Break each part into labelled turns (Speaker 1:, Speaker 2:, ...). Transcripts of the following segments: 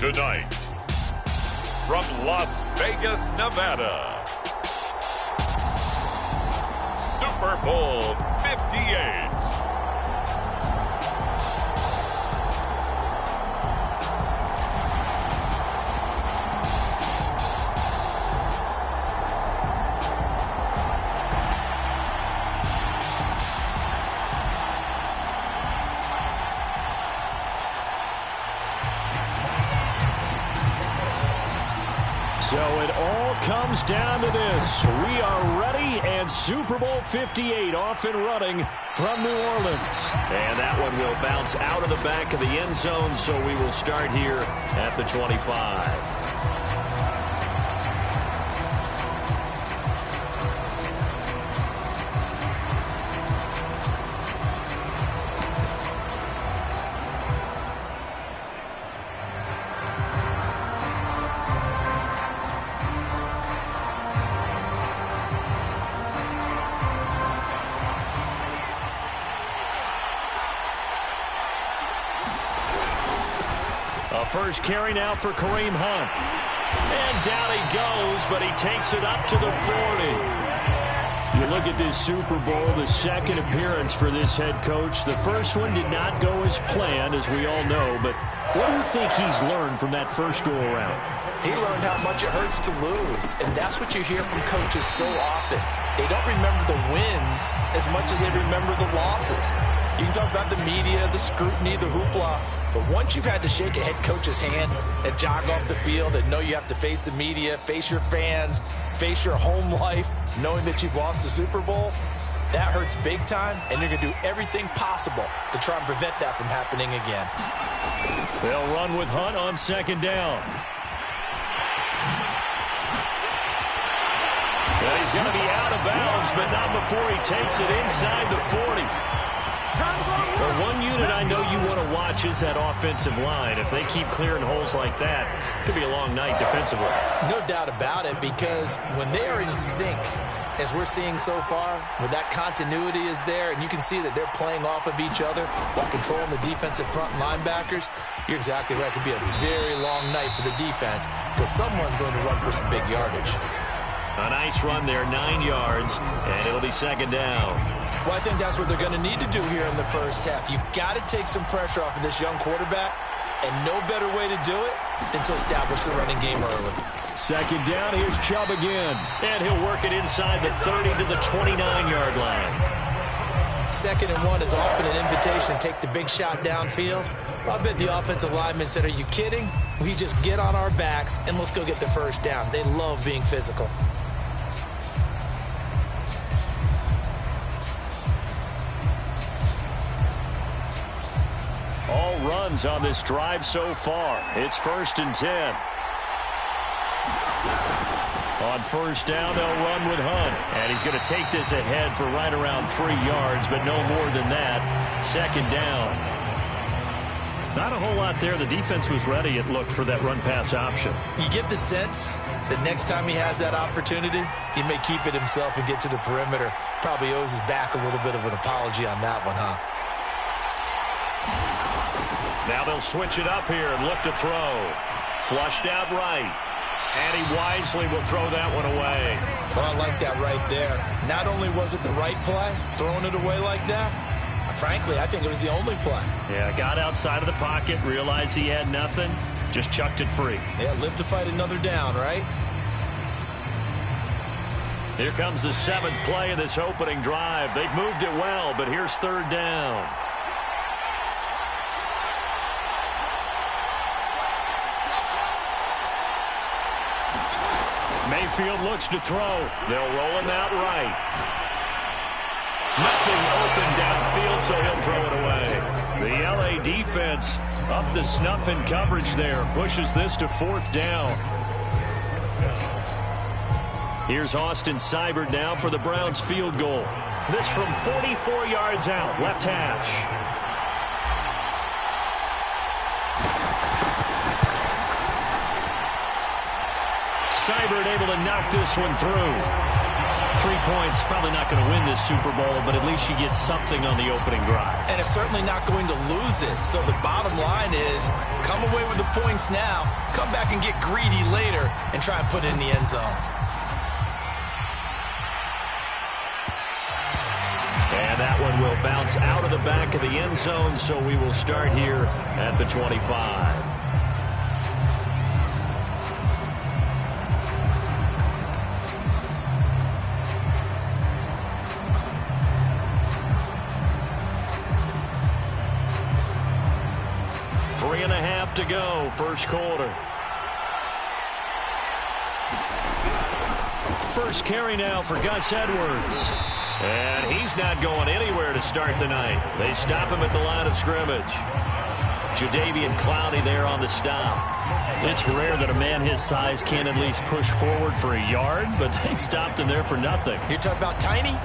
Speaker 1: Tonight, from Las Vegas, Nevada, Super Bowl 58.
Speaker 2: So it all comes down to this. We are ready, and Super Bowl 58 off and running from New Orleans. And that one will bounce out of the back of the end zone, so we will start here at the 25. First carry now for Kareem Hunt. And down he goes, but he takes it up to the 40. You look at this Super Bowl, the second appearance for this head coach. The first one did not go as planned, as we all know. But what do you think he's learned from that first go-around?
Speaker 3: He learned how much it hurts to lose, and that's what you hear from coaches so often. They don't remember the wins as much as they remember the losses. You can talk about the media, the scrutiny, the hoopla, but once you've had to shake a head coach's hand and jog off the field and know you have to face the media, face your fans, face your home life, knowing that you've lost the Super Bowl, that hurts big time, and you're going to do everything possible to try and prevent that from happening again.
Speaker 2: They'll run with Hunt on second down. Well, he's going to be out of bounds, but not before he takes it inside the 40. Well, one unit I know you want to watch is that offensive line. If they keep clearing holes like that, it could be a long night defensively.
Speaker 3: No doubt about it, because when they are in sync, as we're seeing so far, when that continuity is there, and you can see that they're playing off of each other while controlling the defensive front linebackers, you're exactly right. It could be a very long night for the defense, because someone's going to run for some big yardage.
Speaker 2: A nice run there, 9 yards, and it'll be second down.
Speaker 3: Well, I think that's what they're going to need to do here in the first half. You've got to take some pressure off of this young quarterback, and no better way to do it than to establish the running game early.
Speaker 2: Second down, here's Chubb again, and he'll work it inside the 30 to the 29-yard line.
Speaker 3: Second and 1 is often an invitation to take the big shot downfield. I bet the offensive linemen said, are you kidding? We just get on our backs, and let's go get the first down. They love being physical.
Speaker 2: All runs on this drive so far. It's 1st and 10. On first down, they'll run with Hunt. And he's going to take this ahead for right around 3 yards, but no more than that. Second down. Not a whole lot there. The defense was ready, it looked, for that run-pass option.
Speaker 3: You get the sense that next time he has that opportunity, he may keep it himself and get to the perimeter. Probably owes his back a little bit of an apology on that one, huh?
Speaker 2: Now they'll switch it up here and look to throw. Flushed out right. And he wisely will throw that one away.
Speaker 3: Oh, I like that right there. Not only was it the right play, throwing it away like that, frankly, I think it was the only play.
Speaker 2: Yeah, got outside of the pocket, realized he had nothing, just chucked it free.
Speaker 3: Yeah, live to fight another down, right?
Speaker 2: Here comes the 7th play of this opening drive. They've moved it well, but here's third down. Mayfield looks to throw. They'll roll him out right. Nothing open downfield, so he'll throw it away. The L.A. defense up the snuff in coverage there. Pushes this to 4th down. Here's Austin Seibert now for the Browns field goal. This from 44 yards out, left hash. Seibert able to knock this one through. 3 points, probably not going to win this Super Bowl, but at least you get something on the opening drive.
Speaker 3: And it's certainly not going to lose it. So the bottom line is, come away with the points now, come back and get greedy later, and try and put it in the end zone.
Speaker 2: And that one will bounce out of the back of the end zone, so we will start here at the 25. Three and a half to go, first quarter. First carry now for Gus Edwards. And he's not going anywhere to start the night. They stop him at the line of scrimmage. Jadeveon Clowney there on the stop.
Speaker 4: It's rare that a man his size can't at least push forward for a yard, but they stopped him there for nothing.
Speaker 3: You're talking about Tiny?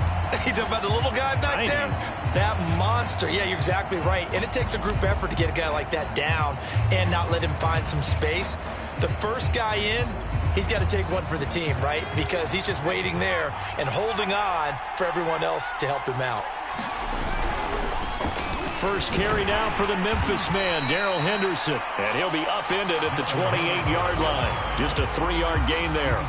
Speaker 3: You talking about the little guy back there? That monster. Yeah, you're exactly right. And it takes a group effort to get a guy like that down and not let him find some space. The first guy in, he's got to take one for the team, right? Because he's just waiting there and holding on for everyone else to help him out.
Speaker 2: First carry now for the Memphis man, Darrell Henderson. And he'll be upended at the 28-yard line. Just a 3-yard gain there.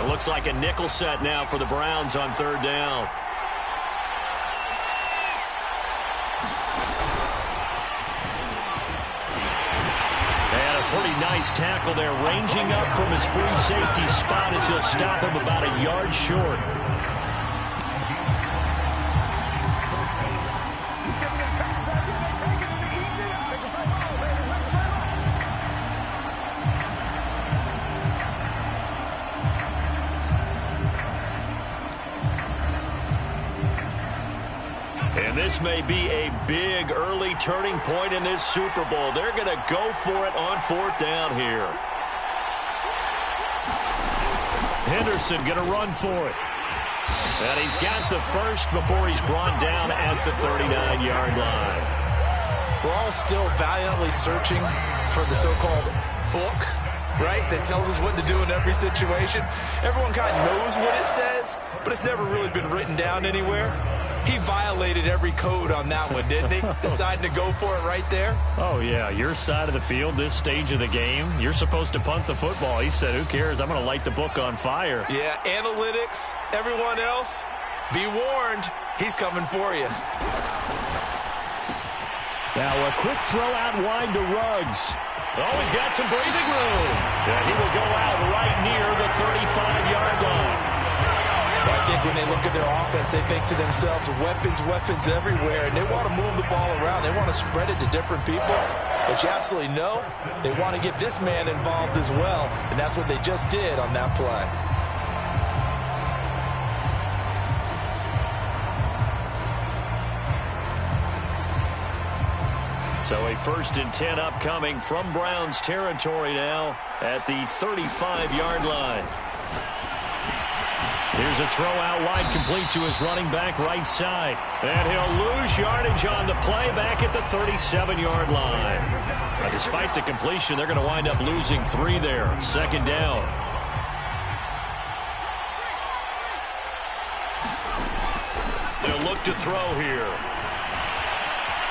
Speaker 2: Looks like a nickel set now for the Browns on third down. And a pretty nice tackle there, ranging up from his free safety spot as he'll stop him about a yard short. And this may be a big early turning point in this Super Bowl. They're going to go for it on fourth down here. Henderson going to run for it. And he's got the first before he's brought down at the 39-yard line.
Speaker 3: We're all still valiantly searching for the so-called book, right, that tells us what to do in every situation. Everyone kind of knows what it says, but it's never really been written down anywhere. He violated every code on that one, didn't he? Deciding to go for it right there.
Speaker 4: Oh, yeah. Your side of the field, this stage of the game, you're supposed to punt the football. He said, who cares? I'm going to light the book on fire.
Speaker 3: Yeah, analytics, everyone else, be warned. He's coming for you.
Speaker 2: Now a quick throw out wide to Ruggs. Oh, he's got some breathing room. Yeah, he will go out right near the 35-yard line.
Speaker 3: I think when they look at their offense, they think to themselves, weapons everywhere, and they want to move the ball around. They want to spread it to different people. But you absolutely know they want to get this man involved as well, and that's what they just did on that play.
Speaker 2: So a 1st and 10 upcoming from Browns territory now at the 35-yard line. Here's a throw out wide, complete to his running back right side. And he'll lose yardage on the play back at the 37-yard line. Despite the completion, they're going to wind up losing 3 there. 2nd down. They'll look to throw here.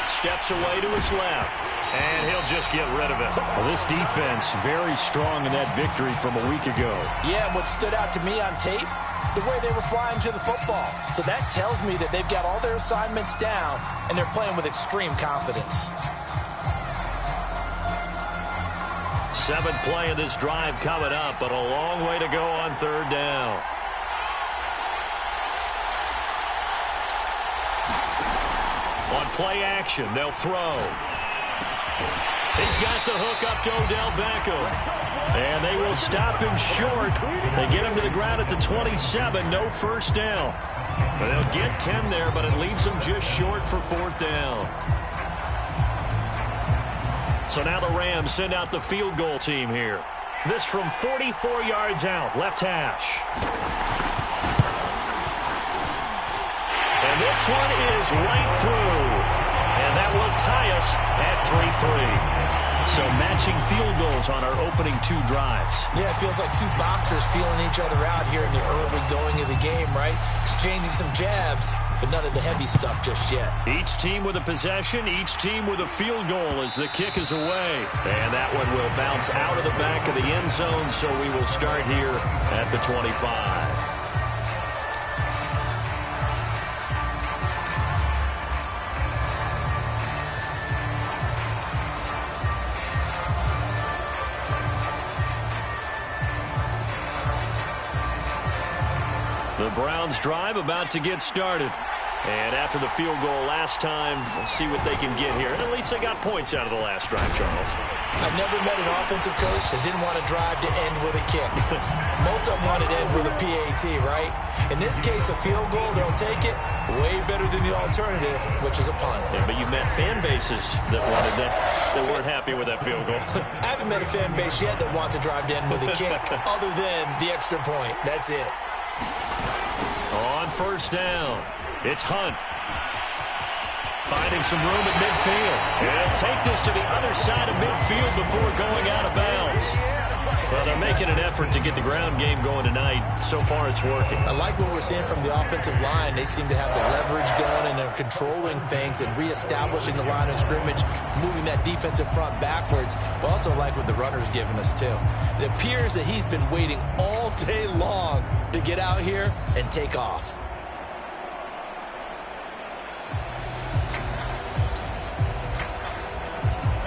Speaker 2: Steps away to his left. And he'll just get rid of it.
Speaker 4: Well, this defense very strong in that victory from a week ago.
Speaker 3: Yeah, and what stood out to me on tape, the way they were flying to the football. So that tells me that they've got all their assignments down, and they're playing with extreme confidence.
Speaker 2: 7th play of this drive coming up, but a long way to go on 3rd down. On play action, they'll throw. He's got the hook up to Odell Beckham. And they will stop him short. They get him to the ground at the 27. No first down. But they'll get 10 there, but it leaves them just short for 4th down. So now the Rams send out the field goal team here. This from 44 yards out, left hash. And this one is right through. And that will tie us at 3-3. So matching field goals on our opening 2 drives.
Speaker 3: Yeah, it feels like 2 boxers feeling each other out here in the early going of the game, right? Exchanging some jabs, but none of the heavy stuff just yet.
Speaker 2: Each team with a possession, each team with a field goal as the kick is away. And that one will bounce out of the back of the end zone, so we will start here at the 25. The Browns drive about to get started. And after the field goal last time, we'll see what they can get here. And at least they got points out of the last drive, Charles.
Speaker 3: I've never met an offensive coach that didn't want to drive to end with a kick. Most of them wanted to end with a PAT, right? In this case, a field goal, they'll take it way better than the alternative, which is a punt.
Speaker 2: Yeah, but you met fan bases that wanted that, that weren't happy with that field goal.
Speaker 3: I haven't met a fan base yet that wants to drive to end with a kick other than the extra point. That's it.
Speaker 2: On first down, it's Hunt. Finding some room at midfield. He'll take this to the other side of midfield before going out of bounds. Well, they're making an effort to get the ground game going tonight. So far, it's working.
Speaker 3: I like what we're seeing from the offensive line. They seem to have the leverage going, and they're controlling things and reestablishing the line of scrimmage, moving that defensive front backwards. But also like what the runner's giving us, too. It appears that he's been waiting all day long to get out here and take off.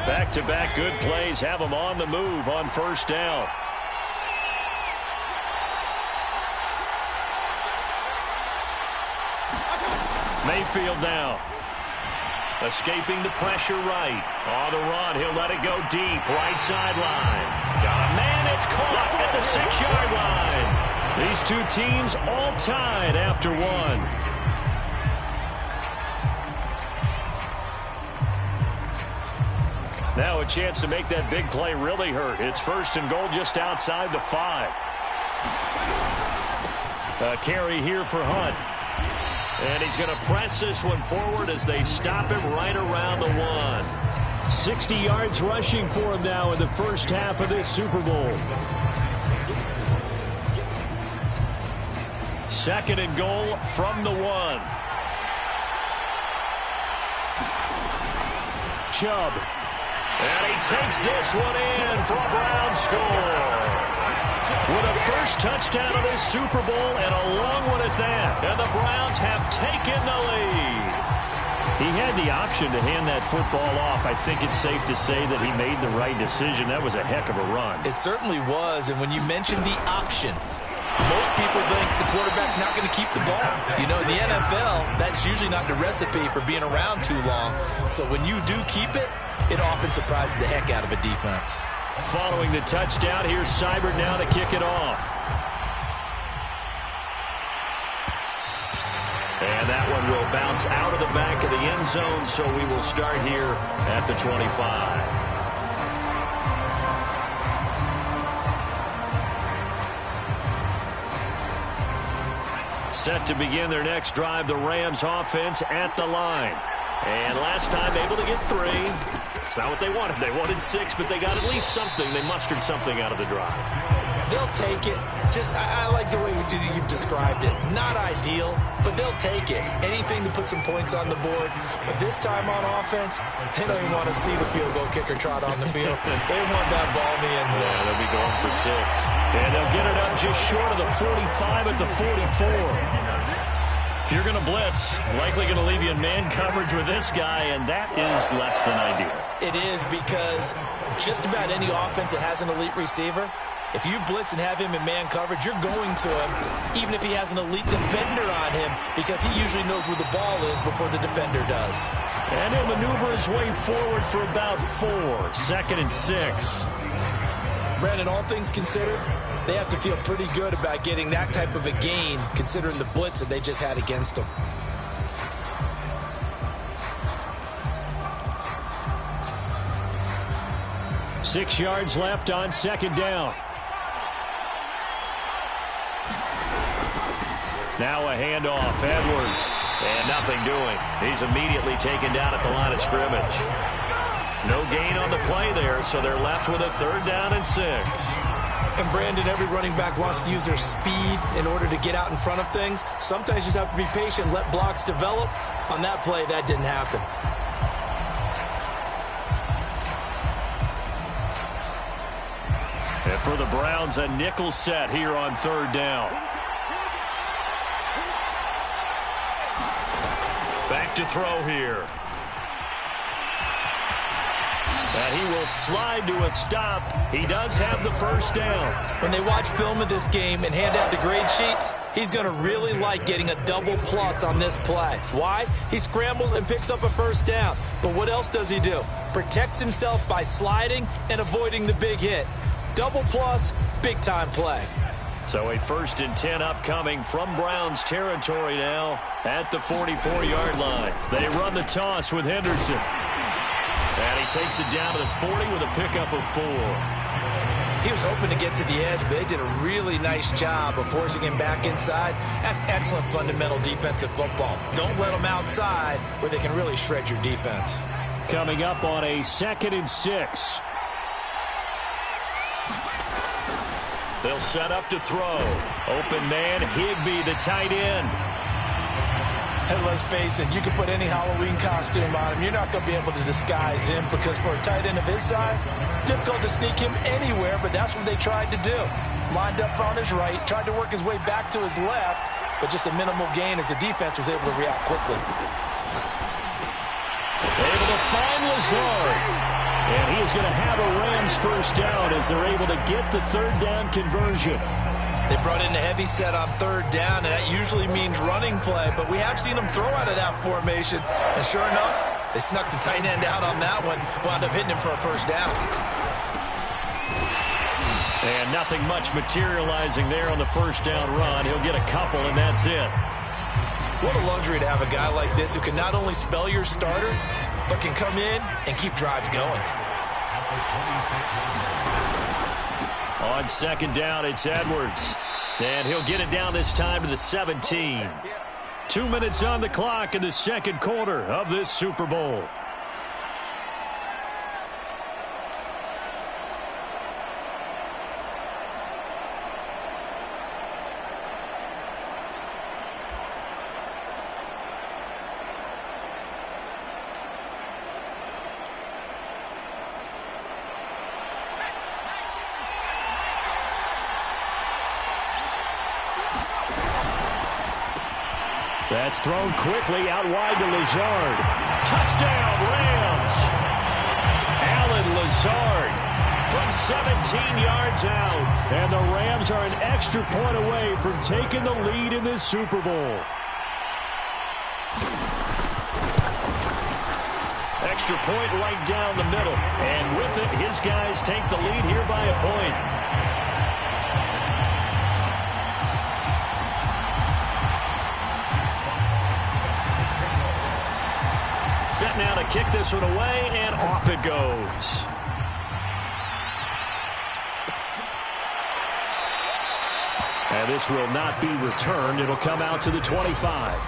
Speaker 2: Back-to-back good plays have them on the move on first down. Mayfield now. Escaping the pressure right. On the run, he'll let it go deep. Right sideline. Got a man, it's caught at the 6-yard line. These 2 teams all tied after 1. Now a chance to make that big play really hurt. It's first and goal just outside the 5. A carry here for Hunt. And he's going to press this one forward as they stop him right around the 1. 60 yards rushing for him now in the first half of this Super Bowl. Second and goal from the 1. Chubb. And he takes this one in for a Brown score. With a first touchdown of this Super Bowl and a long one at that. And the Browns have taken the lead. He had the option to hand that football off. I think it's safe to say that he made the right decision. That was a heck of a run.
Speaker 3: It certainly was. And when you mentioned the option, most people think the quarterback's not going to keep the ball. You know, in the NFL, that's usually not the recipe for being around too long. So when you do keep it, it often surprises the heck out of a defense.
Speaker 2: Following the touchdown, here's Seibert now to kick it off. And that one will bounce out of the back of the end zone, so we will start here at the 25. Set to begin their next drive, the Rams offense at the line. And last time able to get 3. It's not what they wanted. They wanted 6, but they got at least something. They mustered something out of the drive.
Speaker 3: They'll take it. I like the way you've described it. Not ideal, but they'll take it. Anything to put some points on the board. But this time on offense, they don't even want to see the field goal kicker trot on the field. They want that ball in the end zone.
Speaker 2: Yeah, they'll be going for 6. And they'll get it up just short of the 45 at the 44. If you're going to blitz, likely going to leave you in man coverage with this guy, and that is less than ideal.
Speaker 3: It is, because just about any offense that has an elite receiver, if you blitz and have him in man coverage, you're going to him, even if he has an elite defender on him, because he usually knows where the ball is before the defender does.
Speaker 2: And he'll maneuver his way forward for about 4. Second and 6.
Speaker 3: Brandon, all things considered, they have to feel pretty good about getting that type of a gain, considering the blitz that they just had against them.
Speaker 2: 6 yards left on second down. Now a handoff. Edwards. And nothing doing. He's immediately taken down at the line of scrimmage. No gain on the play there, so they're left with a 3rd down and 6.
Speaker 3: And Brandon, every running back wants to use their speed in order to get out in front of things. Sometimes you just have to be patient, let blocks develop. On that play, that didn't happen.
Speaker 2: And for the Browns, a nickel set here on 3rd down. Back to throw here. And he will slide to a stop. He does have the 1st down.
Speaker 3: When they watch film of this game and hand out the grade sheets, he's going to really like getting a double plus on this play. Why? He scrambles and picks up a 1st down. But what else does he do? Protects himself by sliding and avoiding the big hit. Double plus, big-time play.
Speaker 2: So a 1st and 10 upcoming from Browns territory now at the 44-yard line. They run the toss with Henderson. And he takes it down to the 40 with a pickup of 4.
Speaker 3: He was hoping to get to the edge, but they did a really nice job of forcing him back inside. That's excellent fundamental defensive football. Don't let them outside where they can really shred your defense.
Speaker 2: Coming up on a 2nd and 6. They'll set up to throw. Open man, Higbee, the tight end.
Speaker 3: And let's face it, you can put any Halloween costume on him. You're not going to be able to disguise him because for a tight end of his size, difficult to sneak him anywhere, but that's what they tried to do. Lined up on his right, tried to work his way back to his left, but just a minimal gain as the defense was able to react quickly.
Speaker 2: Able to find Lazard. And he is going to have a Rams 1st down as they're able to get the 3rd down conversion.
Speaker 3: They brought in a heavy set on 3rd down, and that usually means running play, but we have seen them throw out of that formation. And sure enough, they snuck the tight end out on that one, wound up hitting him for a 1st down.
Speaker 2: And nothing much materializing there on the 1st down run. He'll get a couple, and that's it.
Speaker 3: What a luxury to have a guy like this who can not only spell your starter, but can come in and keep drives going.
Speaker 2: On 2nd down, it's Edwards. And he'll get it down this time to the 17. 2 minutes on the clock in the 2nd quarter of this Super Bowl. That's thrown quickly out wide to Lazard. Touchdown, Rams. Alan Lazard from 17 yards out. And the Rams are an extra point away from taking the lead in this Super Bowl. Extra point right down the middle. And with it, his guys take the lead here by a point. Set now to kick this one away, and off it goes. And this will not be returned. It'll come out to the 25.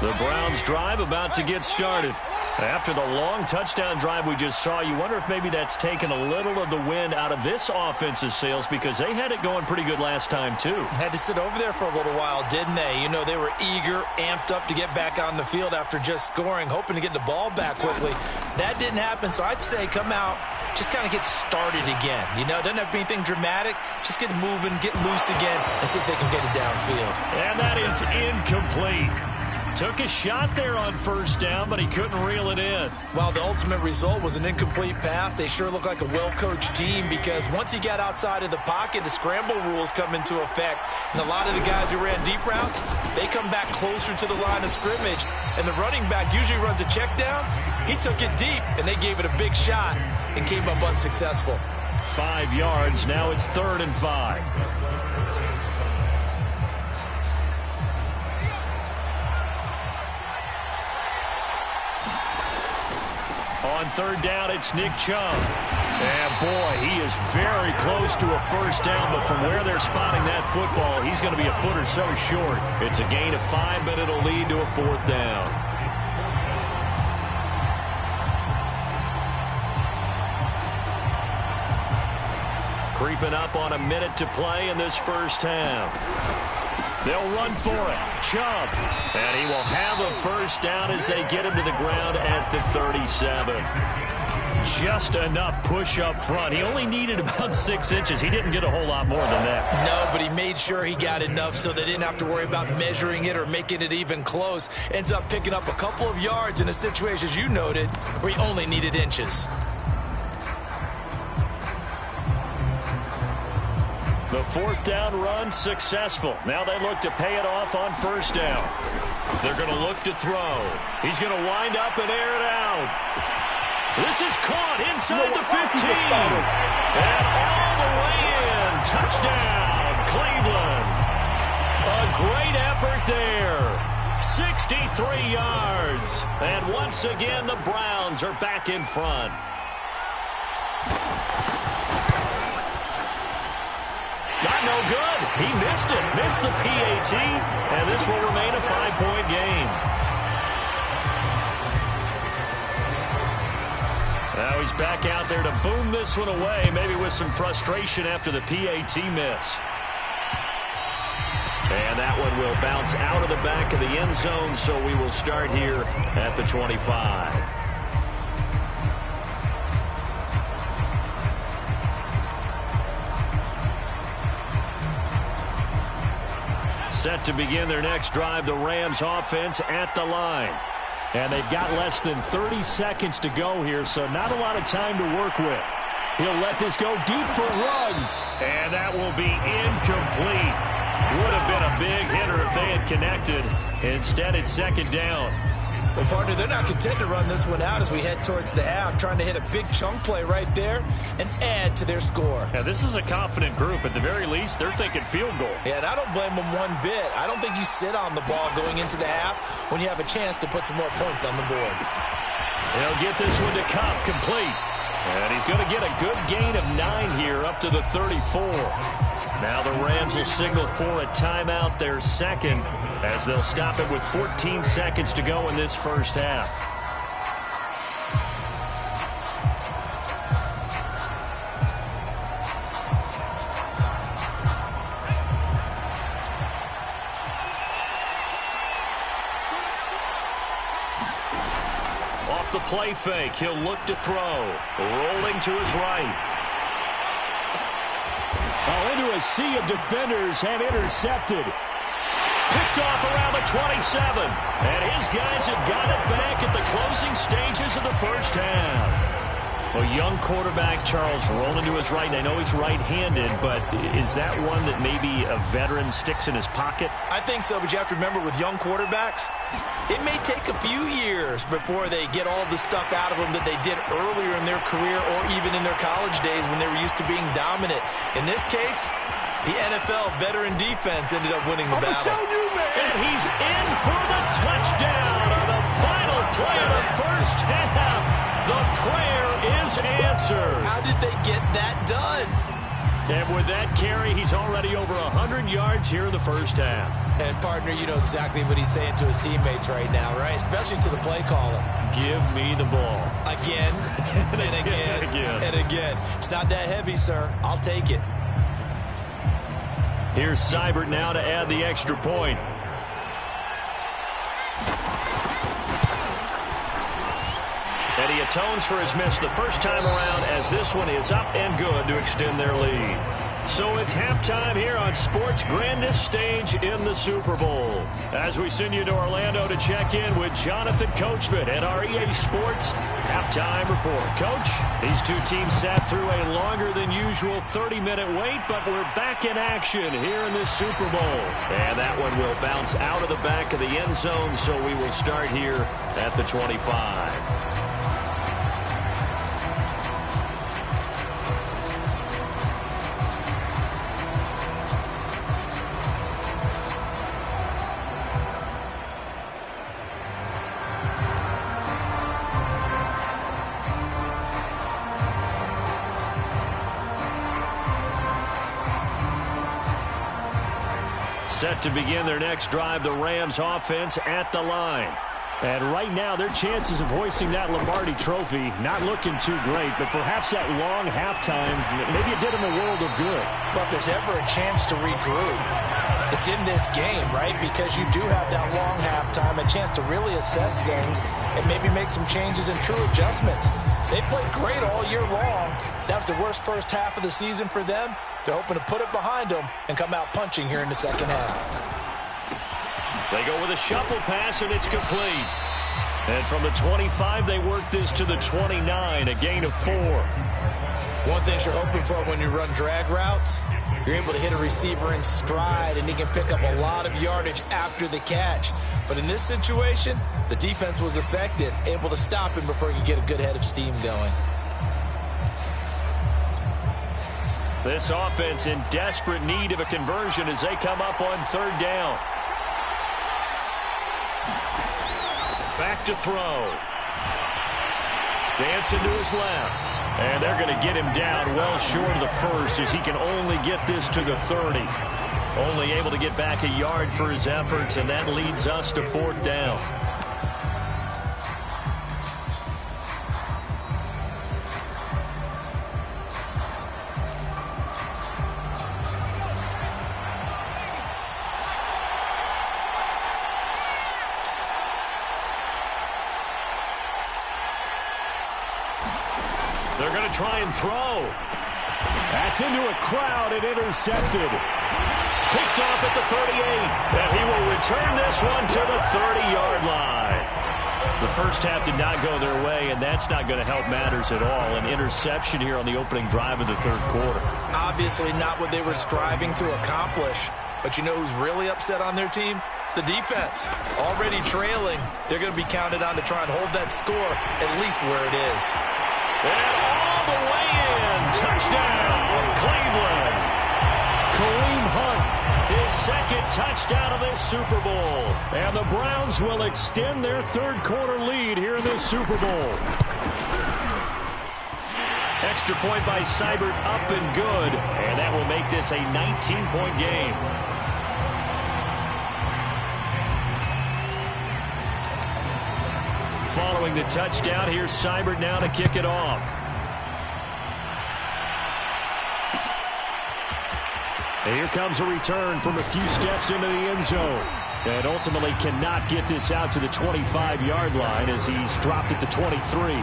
Speaker 2: The Browns drive about to get started. After the long touchdown drive we just saw, you wonder if maybe that's taken a little of the wind out of this offense's sails because they had it going pretty good last time too.
Speaker 3: Had to sit over there for a little while, didn't they? You know, they were eager, amped up to get back on the field after just scoring, hoping to get the ball back quickly. That didn't happen, so I'd say come out, just kind of get started again. You know, it doesn't have to be anything dramatic. Just get moving, get loose again, and see if they can get it downfield.
Speaker 2: And that is incomplete. Took a shot there on first down, but he couldn't reel it in.
Speaker 3: Well, the ultimate result was an incomplete pass. They sure look like a well-coached team because once he got outside of the pocket, the scramble rules come into effect. And a lot of the guys who ran deep routes, they come back closer to the line of scrimmage. And the running back usually runs a check down. He took it deep, and they gave it a big shot and came up unsuccessful.
Speaker 2: 5 yards. Now it's 3rd and 5. On 3rd down, it's Nick Chubb. And, boy, he is very close to a first down, but from where they're spotting that football, he's going to be a foot or so short. It's a gain of 5, but it'll lead to a 4th down. Creeping up on a minute to play in this first half. They'll run for it. Chubb. And he will have a first down as they get him to the ground at the 37. Just enough push up front. He only needed about 6 inches. He didn't get a whole lot more than that.
Speaker 3: No, but he made sure he got enough so they didn't have to worry about measuring it or making it even close. Ends up picking up a couple of yards in a situation, as you noted, where he only needed inches.
Speaker 2: The 4th down run successful. Now they look to pay it off on first down. They're going to look to throw. He's going to wind up and air it out. This is caught inside the 15. And all the way in. Touchdown, Cleveland. A great effort there. 63 yards. And once again, the Browns are back in front. Not no good. He missed it. Missed the PAT. And this will remain a 5-point game. Now he's back out there to boom this one away, maybe with some frustration after the PAT miss. And that one will bounce out of the back of the end zone, so we will start here at the 25. Set to begin their next drive, the Rams offense at the line. And they've got less than 30 seconds to go here, so not a lot of time to work with. He'll let this go deep for Ruggs. And that will be incomplete. Would have been a big hitter if they had connected. Instead, it's 2nd down.
Speaker 3: Well, partner, they're not content to run this one out as we head towards the half, trying to hit a big chunk play right there and add to their score.
Speaker 2: Now, this is a confident group. At the very least, they're thinking field goal.
Speaker 3: Yeah, and I don't blame them one bit. I don't think you sit on the ball going into the half when you have a chance to put some more points on the board.
Speaker 2: He'll get this one to Cup, complete. And he's going to get a good gain of 9 here up to the 34. Now the Rams will signal for a timeout, their second, as they'll stop it with 14 seconds to go in this first half. Off the play fake, he'll look to throw. Rolling to his right. Into a sea of defenders and intercepted. Picked off around the 27. And his guys have got it back at the closing stages of the first half. A young quarterback, Charles, rolling to his right. And I know he's right-handed, but is that one that maybe a veteran sticks in his pocket?
Speaker 3: I think so, but you have to remember with young quarterbacks, it may take a few years before they get all the stuff out of them that they did earlier in their career or even in their college days when they were used to being dominant. In this case, the NFL veteran defense ended up winning the battle.
Speaker 2: And he's in for the touchdown on the final play of the first half. The prayer is answered.
Speaker 3: How did they get that done?
Speaker 2: And with that carry, he's already over 100 yards here in the first half.
Speaker 3: And, partner, you know exactly what he's saying to his teammates right now, right? Especially to the play caller.
Speaker 2: Give me the ball.
Speaker 3: Again, and again, and again. It's not that heavy, sir. I'll take it.
Speaker 2: Here's Seibert now to add the extra point. And he atones for his miss the first time around as this one is up and good to extend their lead. So it's halftime here on sports' grandest stage in the Super Bowl. As we send you to Orlando to check in with Jonathan Coachman at our EA Sports Halftime Report. Coach, these two teams sat through a longer than usual 30-minute wait, but we're back in action here in this Super Bowl. And that one will bounce out of the back of the end zone, so we will start here at the 25. Set to begin their next drive, the Rams offense at the line. And right now, their chances of hoisting that Lombardi trophy not looking too great, but perhaps that long halftime, maybe it did them a world of good.
Speaker 3: But if there's ever a chance to regroup, it's in this game, right? Because you do have that long halftime, a chance to really assess things and maybe make some changes and true adjustments. They played great all year long. That was the worst first half of the season for them. They're hoping to put it behind them and come out punching here in the second half.
Speaker 2: They go with a shuffle pass, and it's complete. And from the 25, they work this to the 29, a gain of 4.
Speaker 3: One thing you're hoping for when you run drag routes, you're able to hit a receiver in stride, and he can pick up a lot of yardage after the catch. But in this situation, the defense was effective, able to stop him before he could get a good head of steam going.
Speaker 2: This offense in desperate need of a conversion as they come up on third down. Back to throw. Dancing to his left. And they're going to get him down well short of the first as he can only get this to the 30. Only able to get back a yard for his efforts, and that leads us to fourth down. They're going to try and throw. That's into a crowd and intercepted. Picked off at the 38. And he will return this one to the 30-yard line. The first half did not go their way, and that's not going to help matters at all. An interception here on the opening drive of the third quarter.
Speaker 3: Obviously not what they were striving to accomplish. But you know who's really upset on their team? The defense. Already trailing. They're going to be counted on to try and hold that score at least where it is.
Speaker 2: And all the way in. Touchdown, Cleveland. Kareem Hunt, his second touchdown of this Super Bowl. And the Browns will extend their third quarter lead here in this Super Bowl. Extra point by Seibert, up and good. And that will make this a 19-point game. Following the touchdown, here's Seibert now to kick it off. And here comes a return from a few steps into the end zone. And ultimately cannot get this out to the 25-yard line as he's dropped at the 23.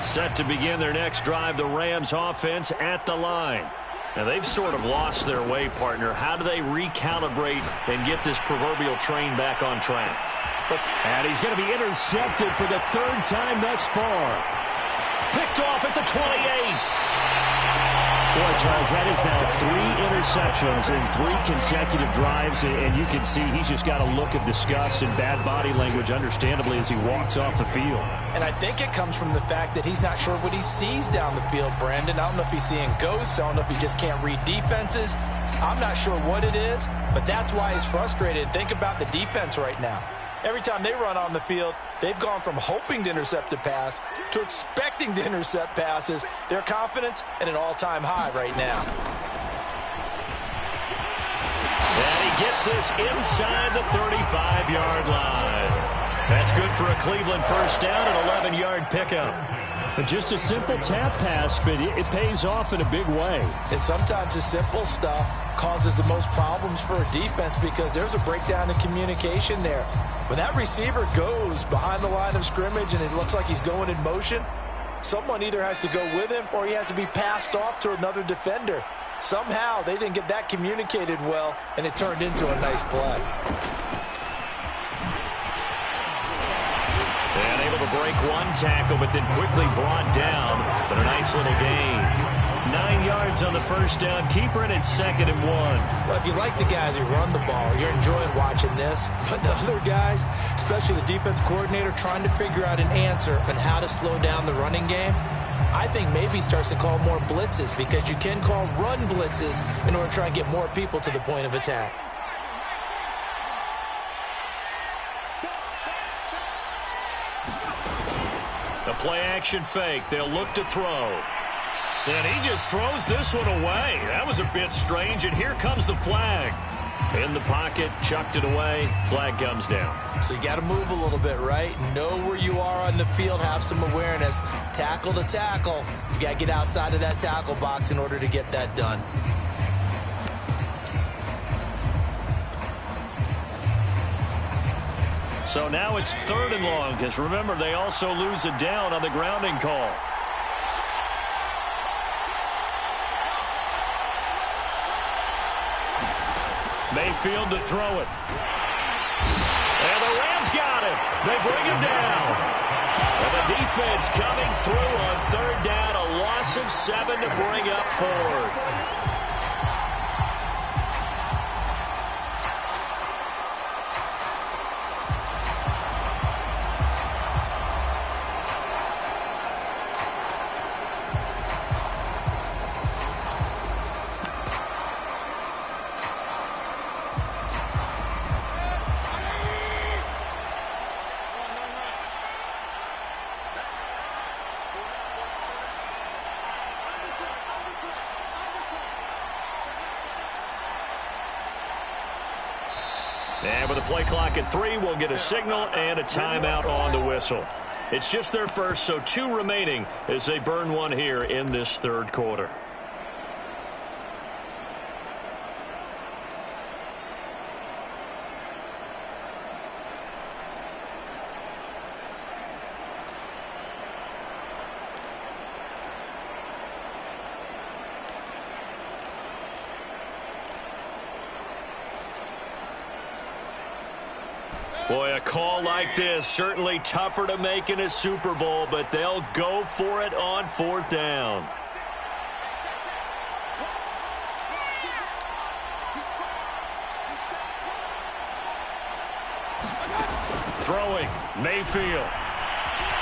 Speaker 2: Set to begin their next drive, the Rams offense at the line. Now, they've sort of lost their way, partner. How do they recalibrate and get this proverbial train back on track? And he's going to be intercepted for the third time thus far. Picked off at the 28. Boy, Charles, that is now 3 interceptions in 3 consecutive drives, and you can see he's just got a look of disgust and bad body language, understandably, as he walks off the field.
Speaker 3: And I think it comes from the fact that he's not sure what he sees down the field, Brandon. I don't know if he's seeing ghosts. I don't know if he just can't read defenses. I'm not sure what it is, but that's why he's frustrated. Think about the defense right now. Every time they run on the field, they've gone from hoping to intercept a pass to expecting to intercept passes. Their confidence at an all-time high right now.
Speaker 2: And he gets this inside the 35-yard line. That's good for a Cleveland first down, an 11-yard pickup. Just a simple tap pass, but it pays off in a big way.
Speaker 3: And sometimes the simple stuff causes the most problems for a defense because there's a breakdown in communication there. When that receiver goes behind the line of scrimmage and it looks like he's going in motion, someone either has to go with him or he has to be passed off to another defender. Somehow they didn't get that communicated well, and it turned into a nice play.
Speaker 2: And able to break one tackle, but then quickly brought down. But a nice little gain. 9 yards on the first down. Keeper in at 2nd and 1.
Speaker 3: Well, if you like the guys who run the ball, you're enjoying watching this. But the other guys, especially the defense coordinator, trying to figure out an answer on how to slow down the running game, I think maybe starts to call more blitzes because you can call run blitzes in order to try and get more people to the point of attack.
Speaker 2: A play-action fake. They'll look to throw. And he just throws this one away. That was a bit strange, and here comes the flag. In the pocket, chucked it away. Flag comes down.
Speaker 3: So you got to move a little bit, right? Know where you are on the field, have some awareness. Tackle to tackle. You got to get outside of that tackle box in order to get that done.
Speaker 2: So now it's 3rd and long, because remember, they also lose a down on the grounding call. Mayfield to throw it. And the Rams got it. They bring him down. And the defense coming through on 3rd down. A loss of 7 to bring up 4th. And with the play clock at 3, we'll get a signal and a timeout on the whistle. It's just their first, so 2 remaining as they burn one here in this 3rd quarter. Boy, a call like this, certainly tougher to make in a Super Bowl, but they'll go for it on 4th down. Throwing, Mayfield.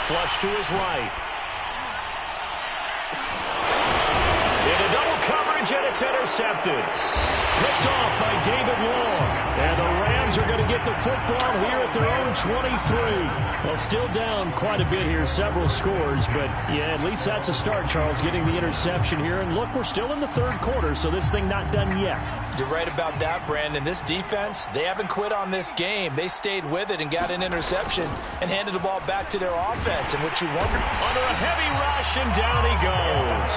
Speaker 2: Flush to his right. Into double coverage, and it's intercepted. Picked off by David Long. And the Rams are going to get the football here at their own 23. Well, still down quite a bit here, several scores. But, yeah, at least that's a start, Charles, getting the interception here. And, look, we're still in the 3rd quarter, so this thing not done yet.
Speaker 3: You're right about that, Brandon. This defense, they haven't quit on this game. They stayed with it and got an interception and handed the ball back to their offense. And what you wonder...
Speaker 2: Under a heavy rush, and down he goes.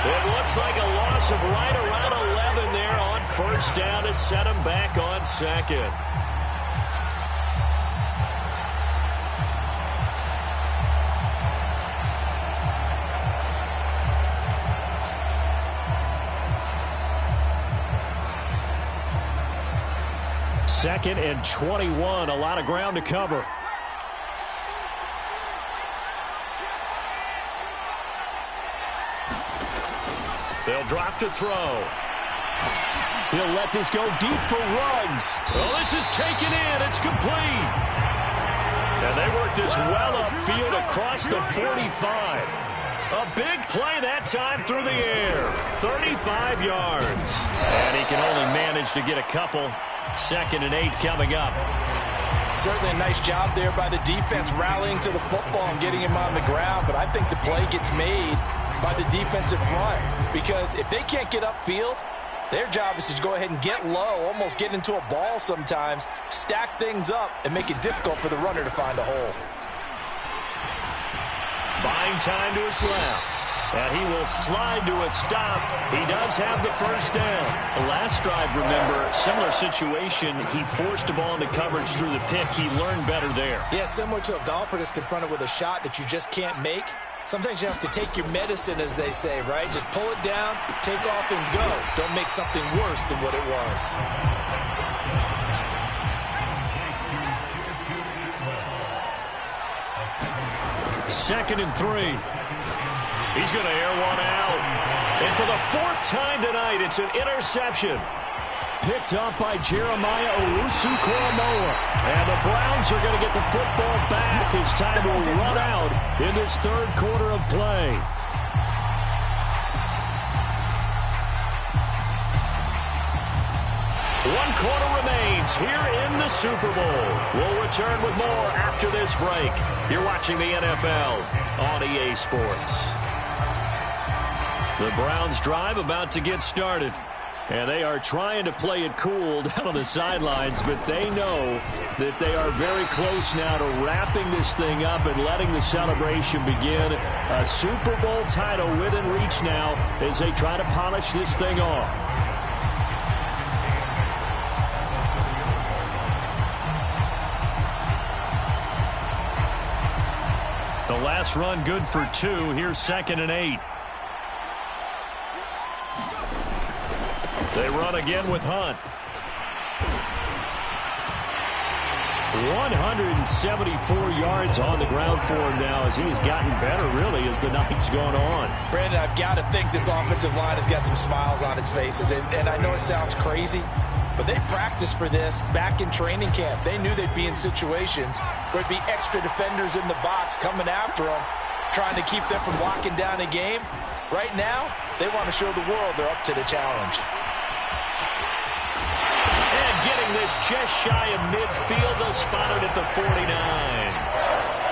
Speaker 2: It looks like a loss of right around 11 there on 1st down to set him back on 2nd. Second and 21, a lot of ground to cover. They'll drop to throw. He'll let this go deep for Ruggs. Oh, this is taken in. It's complete. And they work this well upfield across the 45. A big play that time through the air. 35 yards. And he can only manage to get a couple. 2nd and 8 coming up.
Speaker 3: Certainly a nice job there by the defense rallying to the football and getting him on the ground. But I think the play gets made by the defensive front. Because if they can't get upfield, their job is to go ahead and get low, almost get into a ball sometimes, stack things up, and make it difficult for the runner to find a hole.
Speaker 2: Buying time to his left. And he will slide to a stop. He does have the first down. The last drive, remember, similar situation. He forced the ball into coverage through the pick. He learned better there.
Speaker 3: Yeah, similar to a golfer that's confronted with a shot that you just can't make. Sometimes you have to take your medicine, as they say, right? Just pull it down, take off, and go. Don't make something worse than what it was.
Speaker 2: Second and 3. He's going to air one out. And for the fourth time tonight, it's an interception. Picked up by Jeremiah Owusu-Koramoah. And the Browns are going to get the football back as time will run out in this third quarter of play. One quarter remains here in the Super Bowl. We'll return with more after this break. You're watching the NFL on EA Sports. The Browns drive about to get started. And they are trying to play it cool down on the sidelines, but they know that they are very close now to wrapping this thing up and letting the celebration begin. A Super Bowl title within reach now as they try to polish this thing off. The last run good for 2. Here's 2nd and 8. They run again with Hunt. 174 yards on the ground for him now as he's gotten better, really, as the night's gone on.
Speaker 3: Brandon, I've got to think this offensive line has got some smiles on its faces. And I know it sounds crazy, but they practiced for this back in training camp. They knew they'd be in situations where there'd be extra defenders in the box coming after them, trying to keep them from locking down a game. Right now, they want to show the world they're up to the challenge.
Speaker 2: Getting this just shy of midfield, they'll spot it at the 49.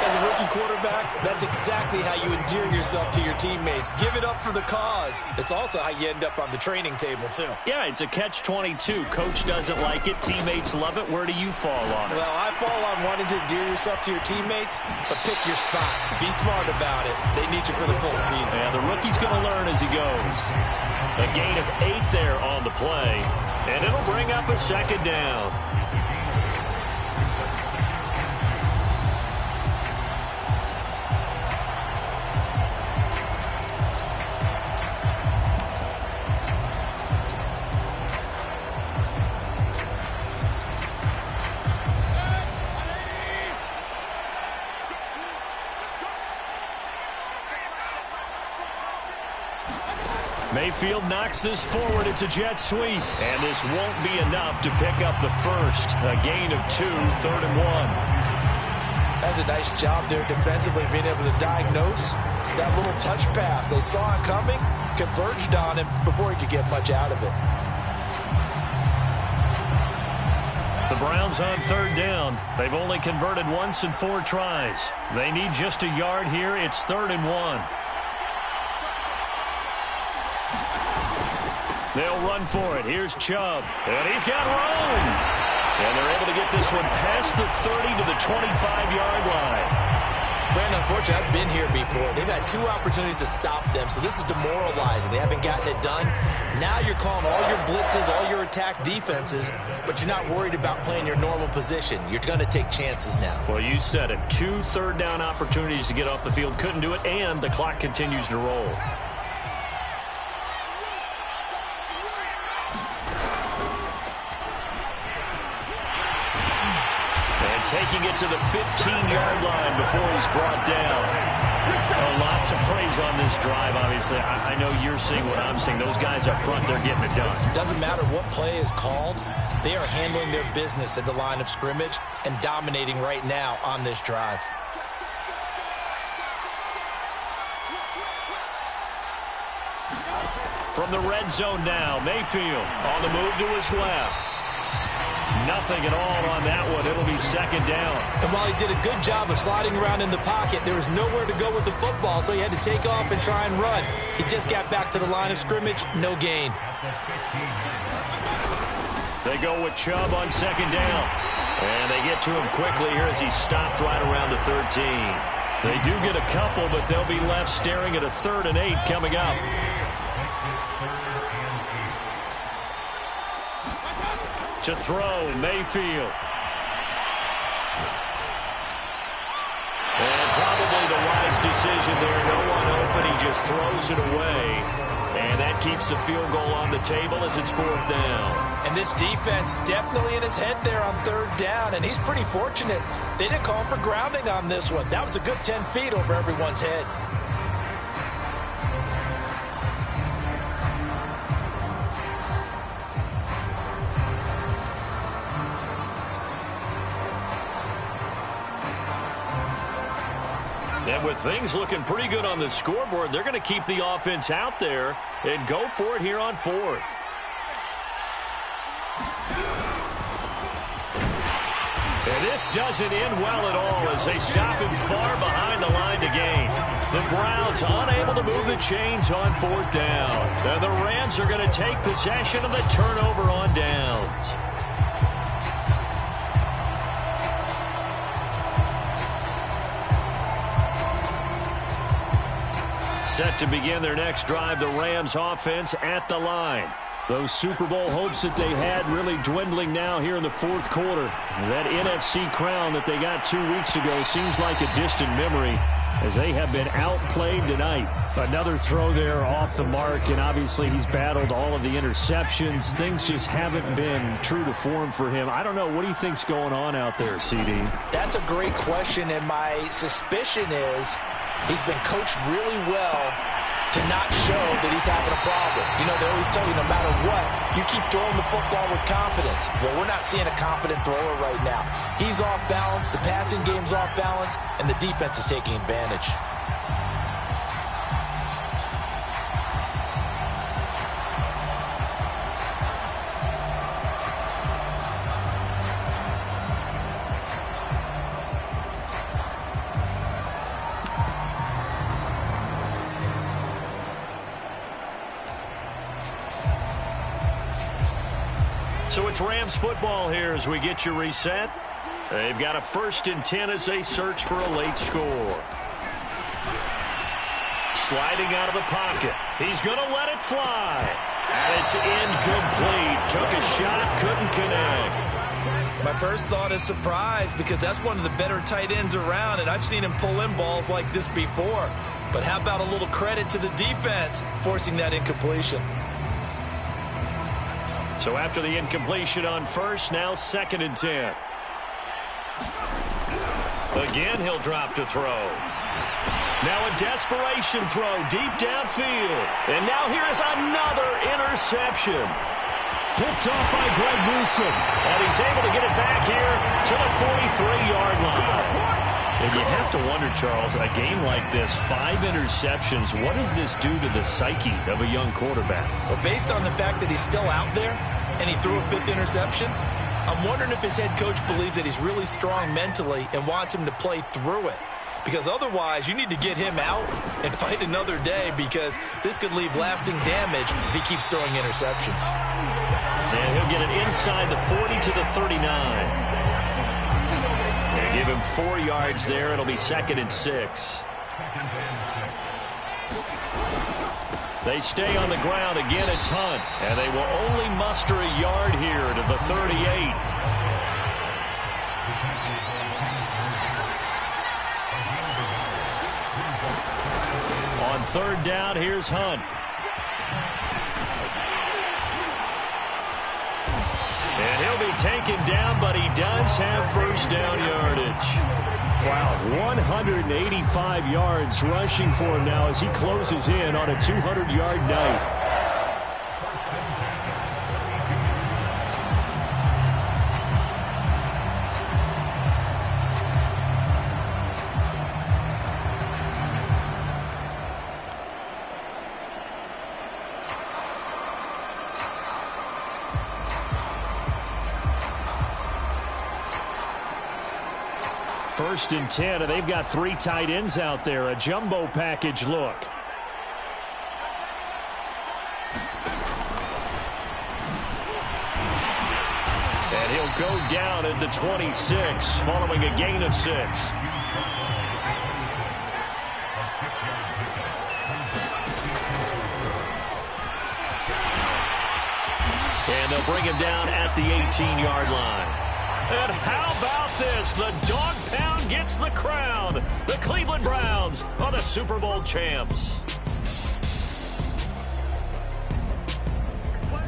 Speaker 3: As a rookie quarterback, that's exactly how you endear yourself to your teammates. Give it up for the cause. It's also how you end up on the training table, too.
Speaker 2: Yeah, it's a catch-22. Coach doesn't like it. Teammates love it. Where do you fall on it?
Speaker 3: Well, I fall on wanting to endear yourself to your teammates, but pick your spots. Be smart about it. They need you for the full season.
Speaker 2: Yeah, the rookie's going to learn as he goes. A gain of 8 there on the play, and it'll bring up a 2nd down. Mayfield knocks this forward. It's a jet sweep. And this won't be enough to pick up the first. A gain of 2, 3rd and 1.
Speaker 3: That's a nice job there defensively, being able to diagnose that little touch pass. They saw it coming, converged on him before he could get much out of it.
Speaker 2: The Browns on 3rd down. They've only converted once in 4 tries. They need just a yard here. It's 3rd and 1. They'll run for it. Here's Chubb. And he's got room. And they're able to get this one past the 30 to the 25-yard line.
Speaker 3: Brandon, unfortunately, I've been here before. They've had 2 opportunities to stop them, so this is demoralizing. They haven't gotten it done. Now you're calling all your blitzes, all your attack defenses, but you're not worried about playing your normal position. You're going to take chances now.
Speaker 2: Well, you said it. 2 third-down opportunities to get off the field. Couldn't do it, and the clock continues to roll. Taking it to the 15-yard line before he's brought down. A lot to praise on this drive, obviously. I know you're seeing what I'm seeing. Those guys up front, they're getting it done.
Speaker 3: Doesn't matter what play is called. They are handling their business at the line of scrimmage and dominating right now on this drive.
Speaker 2: From the red zone now, Mayfield on the move to his left. Nothing at all on that one. It'll be 2nd down.
Speaker 3: And while he did a good job of sliding around in the pocket, there was nowhere to go with the football, so he had to take off and try and run. He just got back to the line of scrimmage, no gain.
Speaker 2: They go with Chubb on 2nd down. And they get to him quickly here as he stopped right around the 13. They do get a couple, but they'll be left staring at a 3rd and 8 coming up. To throw, Mayfield. And probably the wise decision there. No one open. He just throws it away. And that keeps the field goal on the table as it's 4th down.
Speaker 3: And this defense definitely in his head there on 3rd down. And he's pretty fortunate. They didn't call him for grounding on this one. That was a good 10 feet over everyone's head.
Speaker 2: And with things looking pretty good on the scoreboard, they're going to keep the offense out there and go for it here on 4th. And this doesn't end well at all as they stop him far behind the line to gain. The Browns unable to move the chains on 4th down. And the Rams are going to take possession of the turnover on downs. Set to begin their next drive, the Rams offense at the line. Those Super Bowl hopes that they had really dwindling now here in the 4th quarter. That NFC crown that they got 2 weeks ago seems like a distant memory as they have been outplayed tonight. Another throw there off the mark, and obviously he's battled all of the interceptions. Things just haven't been true to form for him. I don't know. What do you think's going on out there, CD? That's
Speaker 3: a great question, and my suspicion is he's been coached really well to not show that he's having a problem. You know, they always tell you no matter what, you keep throwing the football with confidence. Well, we're not seeing a confident thrower right now. He's off balance, the passing game's off balance, and the defense is taking advantage.
Speaker 2: So it's Rams football here as we get you reset. They've got a 1st and 10 as they search for a late score. Sliding out of the pocket. He's going to let it fly. And it's incomplete. Took a shot, couldn't connect.
Speaker 3: My first thought is surprise because that's one of the better tight ends around, and I've seen him pull in balls like this before. But how about a little credit to the defense forcing that incompletion?
Speaker 2: So after the incompletion on 1st, now 2nd and 10. Again, he'll drop to throw. Now a desperation throw deep downfield. And now here is another interception. Picked off by Greg Newsom. And he's able to get it back here to the 43-yard line. And you have to wonder, Charles, a game like this, 5 interceptions, what does this do to the psyche of a young quarterback?
Speaker 3: Well, based on the fact that he's still out there and he threw a 5th interception, I'm wondering if his head coach believes that he's really strong mentally and wants him to play through it. Because otherwise, you need to get him out and fight another day because this could leave lasting damage if he keeps throwing interceptions.
Speaker 2: And he'll get it inside the 40 to the 39. Give him 4 yards there. It'll be 2nd and 6. They stay on the ground. Again, it's Hunt. And they will only muster a yard here to the 38. On 3rd down, here's Hunt. And he'll be taken down, but he does have 1st down yardage. Wow, 185 yards rushing for him now as he closes in on a 200-yard night. First and 10, and they've got 3 tight ends out there. A jumbo package look. And he'll go down at the 26 following a gain of 6. And they'll bring him down at the 18-yard line. And how about this? The dog pound gets the crown. The Cleveland Browns are the Super Bowl champs.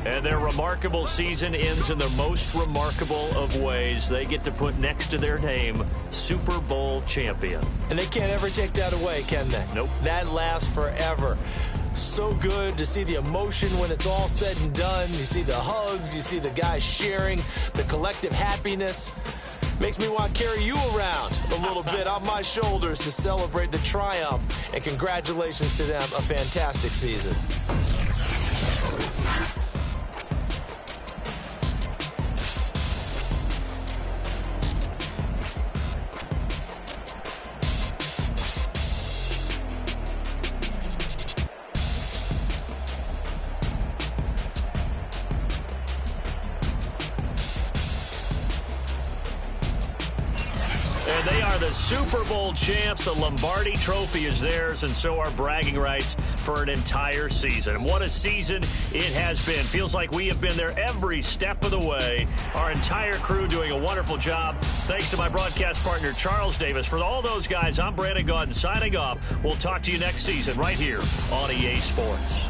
Speaker 2: And their remarkable season ends in the most remarkable of ways. They get to put next to their name, Super Bowl champion.
Speaker 3: And they can't ever take that away, can they?
Speaker 2: Nope.
Speaker 3: That lasts forever. So good to see the emotion when it's all said and done. You see the hugs, you see the guys sharing, the collective happiness. Makes me want to carry you around a little bit on my shoulders to celebrate the triumph. And congratulations to them, a fantastic season.
Speaker 2: And they are the Super Bowl champs. The Lombardi Trophy is theirs, and so are bragging rights for an entire season. And what a season it has been. Feels like we have been there every step of the way. Our entire crew doing a wonderful job. Thanks to my broadcast partner, Charles Davis. For all those guys, I'm Brandon Gaudin signing off. We'll talk to you next season right here on EA Sports.